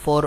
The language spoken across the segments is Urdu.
4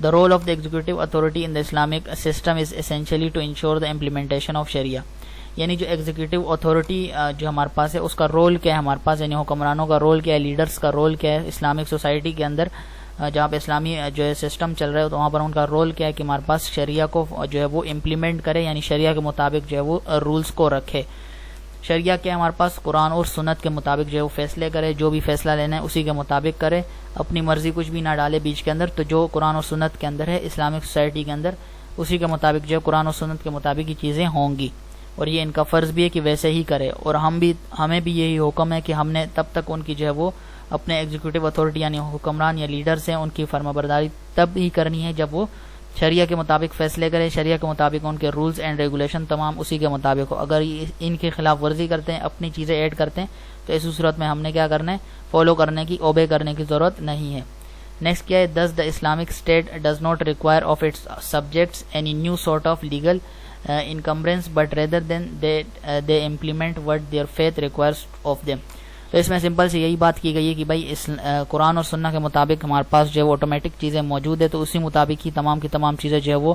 The role of the executive authority in the Islamic system is essentially to ensure the implementation of Sharia. یعنی جو ایگزیکٹو اتھارٹی جو ہمارے پاس ہے اس کا رول کیا ہے ہمارے پاس، یعنی حکمرانوں کا رول کیا ہے، لیڈرز کا رول کیا ہے اسلامک سوسائٹی کے اندر جہاں پہ اسلامی جو ہے سسٹم چل رہا ہے، تو وہاں پر ان کا رول کیا ہے کہ ہمارے پاس شریعہ کو جو ہے وہ امپلیمنٹ کرے، یعنی شریعہ کے مطابق جو ہے وہ رولز کو رکھے۔ شریعہ کیا ہے ہمارے پاس، قرآن اور سنت کے مطابق جو ہے وہ فیصلے کرے، جو بھی فیصلہ لینا ہے اسی کے مطابق کرے، اپنی مرضی کچھ بھی نہ ڈالے بیچ کے اندر۔ تو جو قرآن اور سنت کے اندر ہے اسلامک سوسائٹی کے اندر، اسی کے مطابق جو ہے قرآن اور سنت کے مطابق یہ چیزیں ہوں گی، اور یہ ان کا فرض بھی ہے کہ ویسے ہی کرے۔ اور ہمیں بھی یہی حکم ہے کہ ہم نے تب تک ان کی جو ہے وہ اپنے ایگزیکٹو اتھارٹی یعنی حکمران یا لیڈرز ہیں ان کی فرمانبرداری تب ہی کرنی ہے جب وہ شریعہ کے مطابق فیصلے کرے، شریعہ کے مطابق ان کے رولز اینڈ ریگولیشن تمام اسی کے مطابق ہو۔ اگر ان کے خلاف ورزی کرتے ہیں، اپنی چیزیں ایڈ کرتے ہیں، تو اس صورت میں ہم نے کیا کرنا ہے، فالو کرنے کی، اوبے کرنے کی ضرورت نہیں ہے۔ نیکسٹ کیا ہے، thus the Islamic State does not require of its subjects any new sort of legal encumbrance but rather than they implement what their faith requires of them۔ تو اس میں سمپل سے یہی بات کی گئی ہے کہ بھائی قرآن اور سنت کے مطابق ہمارے پاس جو ہے وہ آٹومیٹک چیزیں موجود ہے، تو اسی مطابق ہی تمام کی تمام چیزیں جو ہے وہ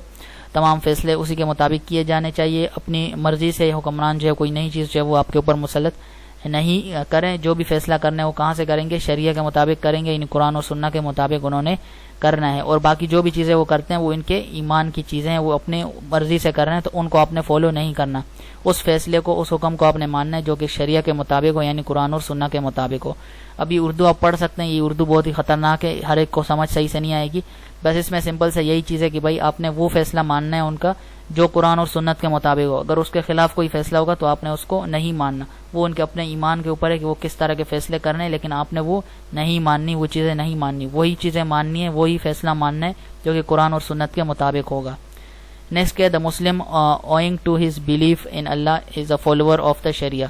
تمام فیصلے اسی کے مطابق کیے جانے چاہیے۔ اپنی مرضی سے حکمران جو ہے کوئی نئی چیز جو ہے وہ آپ کے اوپر مسلط نہیں کریں، جو بھی فیصلہ کرنا ہے وہ کہاں سے کریں گے، شریعہ کے مطابق کریں گے، یعنی قرآن اور سنت کے مطابق انہوں نے کرنا ہے۔ اور باقی جو بھی چیزیں وہ کرتے ہیں وہ ان کے ایمان کی چیزیں ہیں، وہ اپنے مرضی سے کر رہے ہیں، تو ان کو آپ نے فالو نہیں کرنا، اس فیصلے کو، اس حکم کو آپ نے ماننا ہے جو کہ شریعہ کے مطابق ہو، یعنی قرآن اور سنت کے مطابق ہو۔ ابھی اردو آپ پڑھ سکتے ہیں، یہ اردو بہت ہی خطرناک ہے، ہر ایک کو سمجھ صحیح سے نہیں آئے گی، بس اس میں سمپل سے یہی چیز ہے کہ بھائی آپ نے وہ فیصلہ ماننا ہے ان کا جو قرآن اور سنت کے مطابق ہو، اگر اس کے خلاف کوئی فیصلہ ہوگا تو آپ نے اس کو نہیں ماننا، وہ ان کے اپنے ایمان کے اوپر ہے کہ وہ کس طرح کے فیصلے کرنے ہیں، لیکن آپ نے وہ نہیں ماننی، وہ چیزیں نہیں ماننی، وہی چیزیں ماننی ہے، وہی فیصلہ ماننا ہے جو کہ قرآن اور سنت کے مطابق ہوگا۔ نیکسٹ کیا ہے، the Muslim owing to his belief in Allah is a follower of the Sharia،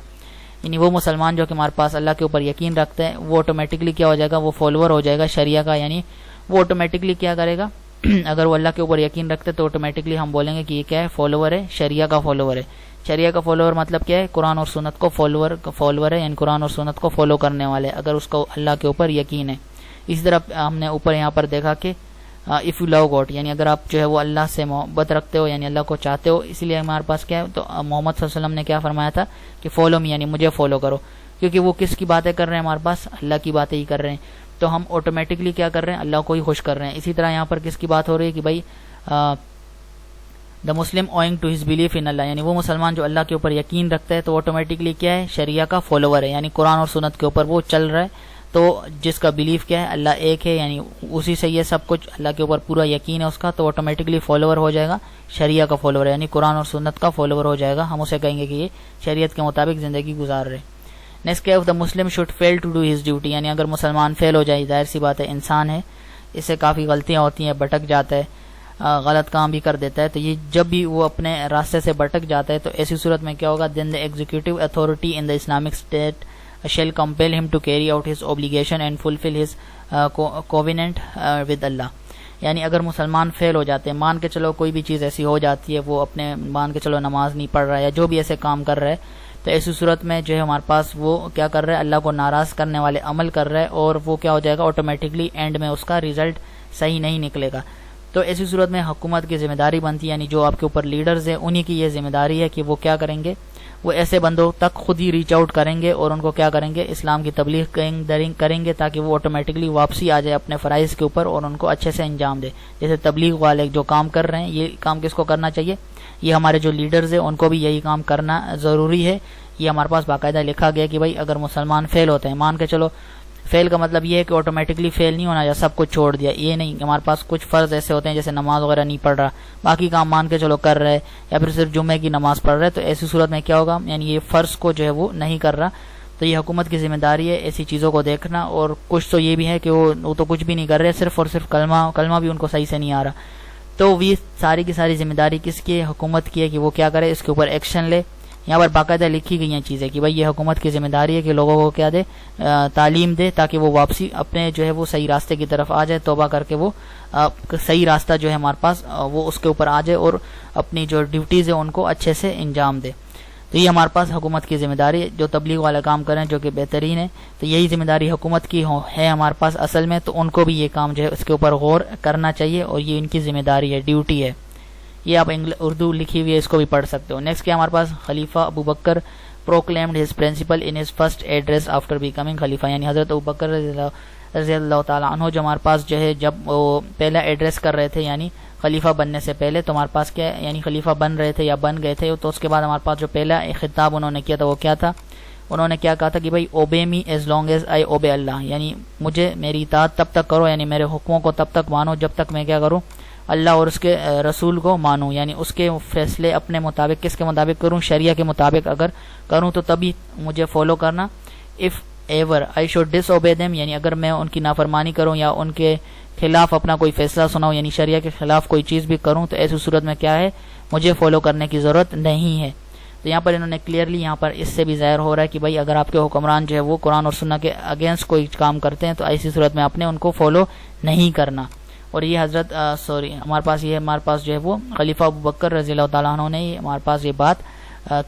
یعنی وہ مسلمان جو کہ ہمارے پاس اللہ کے اوپر یقین رکھتے ہیں وہ آٹومیٹکلی کیا ہو جائے گا، وہ فالوور ہو جائے گا شریعہ کا، یعنی وہ آٹومیٹکلی کیا کرے گا اگر وہ اللہ کے اوپر یقین رکھتے تو آٹومیٹکلی ہم بولیں گے کہ یہ کیا ہے، فالوور ہے، شریعہ کا فالوور ہے۔ شریعہ کا فالوور مطلب کیا ہے، قرآن اور سنت کو فالوور ہے، یعنی قرآن اور سنت کو فالو کرنے والے، اگر اس کو اللہ کے اوپر یقین ہے۔ اسی طرح ہم نے اوپر یہاں پر دیکھا کہ if you love God، یعنی اگر آپ جو ہے وہ اللہ سے محبت رکھتے ہو، یعنی اللہ کو چاہتے ہو، اسی لیے ہمارے پاس کیا ہے، تو محمد صلی اللہ علیہ وسلم نے کیا فرمایا تھا کہ فالو می، یعنی مجھے فالو کرو، کیونکہ وہ کس کی باتیں کر رہے ہیں، ہمارے پاس اللہ کی باتیں ہی کر رہے ہیں، تو ہم آٹومیٹکلی کیا کر رہے ہیں، اللہ کو ہی خوش کر رہے ہیں۔ اسی طرح یہاں پر کس کی بات ہو رہی ہے کہ بھائی the Muslim owing to his belief in Allah, یعنی وہ مسلمان جو اللہ کے اوپر یقین رکھتا ہے تو آٹومیٹکلی کیا ہے، شریعہ کا فالوور ہے، یعنی قرآن اور سنت کے اوپر وہ چل رہا ہے، تو جس کا بلیف کیا ہے، اللہ ایک ہے، یعنی اسی سے یہ سب کچھ، اللہ کے اوپر پورا یقین ہے اس کا، تو آٹومیٹکلی فالوور ہو جائے گا، شریعہ کا فالوور ہے، یعنی قرآن اور سنت کا فالوور ہو جائے گا، ہم اسے کہیں گے کہ یہ شریعت کے مطابق زندگی گزار رہے۔ نیکسٹ کیا ہے، the Muslim should feel to do his duty, یعنی اگر مسلمان فیل ہو جائے، ظاہر سی بات ہے انسان ہے، اس سے کافی غلطیاں ہوتی ہیں، بھٹک جاتا ہے، غلط کام بھی کر دیتا ہے، تو یہ جب بھی وہ اپنے راستے سے بھٹک جاتا ہے تو ایسی صورت میں کیا ہوگا، then the executive authority in the Islamic state shall compel him to carry out his obligation and fulfill his covenant with Allah، یعنی اگر مسلمان فیل ہو جاتے ہیں، مان کے چلو کوئی بھی چیز ایسی ہو جاتی ہے، وہ اپنے مان کے چلو نماز نہیں پڑھ رہا ہے یا جو بھی ایسے کام کر رہا ہے، تو ایسی صورت میں جو ہے ہمارے پاس وہ کیا کر رہا ہے، اللہ کو ناراض کرنے والے عمل کر رہا ہے، اور وہ کیا ہو جائے گا، آٹومیٹکلی اینڈ میں اس کا ریزلٹ صحیح نہیں نکلے گا۔ تو ایسی صورت میں حکومت کی ذمہ داری بنتی ہے، یعنی جو آپ کے اوپر لیڈرز ہیں انہی کی یہ ذمہ داری ہے کہ وہ کیا کریں گے، وہ ایسے بندوں تک خود ہی ریچ آؤٹ کریں گے اور ان کو کیا کریں گے، اسلام کی تبلیغ کریں گے، تاکہ وہ آٹومیٹکلی واپسی آ جائے اپنے فرائض کے اوپر اور ان کو اچھے سے انجام دے۔ جیسے تبلیغ والے جو کام کر رہے ہیں، یہ کام کس کو کرنا چاہیے، یہ ہمارے جو لیڈرز ہیں ان کو بھی یہی کام کرنا ضروری ہے۔ یہ ہمارے پاس باقاعدہ لکھا گیا کہ بھائی اگر مسلمان فیل ہوتے ہیں، مان کے چلو فیل کا مطلب یہ ہے کہ آٹومیٹکلی فیل نہیں ہونا یا سب کچھ چھوڑ دیا، یہ نہیں، ہمارے پاس کچھ فرض ایسے ہوتے ہیں جیسے نماز وغیرہ نہیں پڑھ رہا، باقی کام مان کے چلو کر رہے، یا پھر صرف جمعے کی نماز پڑھ رہے، تو ایسی صورت میں کیا ہوگا، یعنی یہ فرض کو جو ہے وہ نہیں کر رہا، تو یہ حکومت کی ذمہ داری ہے ایسی چیزوں کو دیکھنا۔ اور کچھ تو یہ بھی ہے کہ وہ تو کچھ بھی نہیں کر رہے، صرف اور صرف کلمہ بھی ان کو صحیح سے نہیں آ رہا، تو وہ ساری کی ساری ذمہ داری کس کی ہے، حکومت کی ہے کہ وہ کیا کرے، اس کے اوپر ایکشن لے۔ یہاں پر باقاعدہ لکھی گئی ہیں چیزیں کہ بھائی یہ حکومت کی ذمہ داری ہے کہ لوگوں کو کیا دے، تعلیم دے، تاکہ وہ واپسی اپنے جو ہے وہ صحیح راستے کی طرف آ جائے، توبہ کر کے وہ صحیح راستہ جو ہے ہمارے پاس وہ اس کے اوپر آ جائے اور اپنی جو ڈیوٹیز ہیں ان کو اچھے سے انجام دے۔ تو یہ ہمارے پاس حکومت کی ذمہ داری ہے، جو تبلیغ والا کام کریں جو کہ بہترین ہے، تو یہی ذمہ داری حکومت کی ہے ہمارے پاس اصل میں، تو ان کو بھی یہ کام جو ہے اس کے اوپر غور کرنا چاہیے، اور یہ ان کی ذمہ داری ہے، ڈیوٹی ہے، یہ آپ اردو لکھی ہوئی ہے، اس کو بھی پڑھ سکتے ہو۔ نیکسٹ کیا ہمارے پاس، خلیفہ ابو بکر proclaimed his principle in his first address after becoming خلیفہ، یعنی حضرت ابو بکر رضی اللہ تعالیٰ عنہ جو ہمارے پاس جو ہے جب وہ پہلا ایڈریس کر رہے تھے یعنی خلیفہ بننے سے پہلے، تو ہمارے پاس کیا یعنی خلیفہ بن رہے تھے یا بن گئے تھے، تو اس کے بعد ہمارے پاس جو پہلا خطاب انہوں نے کیا تھا وہ کیا تھا، انہوں نے کیا کہا تھا کہ بھائی obey me as long as I obey Allah, یعنی مجھے میری اطاعت تب تک کرو، یعنی میرے حکموں کو تب تک مانو جب تک میں کیا کروں، اللہ اور اس کے رسول کو مانوں، یعنی اس کے فیصلے اپنے مطابق کس کے مطابق کروں، شریعہ کے مطابق اگر کروں تو تبھی مجھے فالو کرنا۔ If ever I should disobey them, یعنی اگر میں ان کی نافرمانی کروں یا ان کے خلاف اپنا کوئی فیصلہ سناؤں، یعنی شریعہ کے خلاف کوئی چیز بھی کروں، تو ایسی صورت میں کیا ہے، مجھے فالو کرنے کی ضرورت نہیں ہے۔ تو یہاں پر انہوں نے کلیئرلی یہاں پر اس سے بھی ظاہر ہو رہا ہے کہ بھائی اگر آپ کے حکمران جو ہے وہ قرآن اور سنت کے اگینسٹ کوئی کام کرتے ہیں تو ایسی صورت میں آپ نے ان کو فالو نہیں کرنا۔ اور یہ حضرت ہمارے پاس جو ہے وہ خلیفہ ابو بکر رضی اللہ تعالیٰ عنہ نے ہمارے پاس یہ بات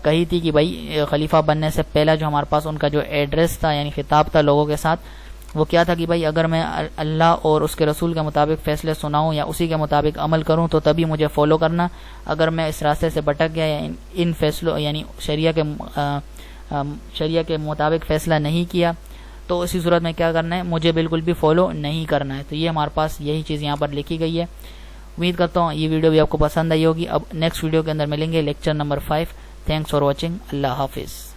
کہی تھی کہ بھائی خلیفہ بننے سے پہلا جو ہمارے پاس ان کا جو ایڈریس تھا یعنی خطاب تھا لوگوں کے ساتھ، وہ کیا تھا کہ بھائی اگر میں اللہ اور اس کے رسول کے مطابق فیصلے سناؤں یا اسی کے مطابق عمل کروں تو تبھی مجھے فالو کرنا، اگر میں اس راستے سے بھٹک گیا یا ان فیصلوں یعنی شریعہ کے مطابق فیصلہ نہیں کیا تو اسی صورت میں کیا کرنا ہے، مجھے بالکل بھی فالو نہیں کرنا ہے۔ تو یہ ہمارے پاس یہی چیز یہاں پر لکھی گئی ہے۔ امید کرتا ہوں یہ ویڈیو بھی آپ کو پسند آئی ہوگی۔ اب نیکسٹ ویڈیو کے اندر ملیں گے lecture number 5۔ Thanks for watching. اللہ حافظ۔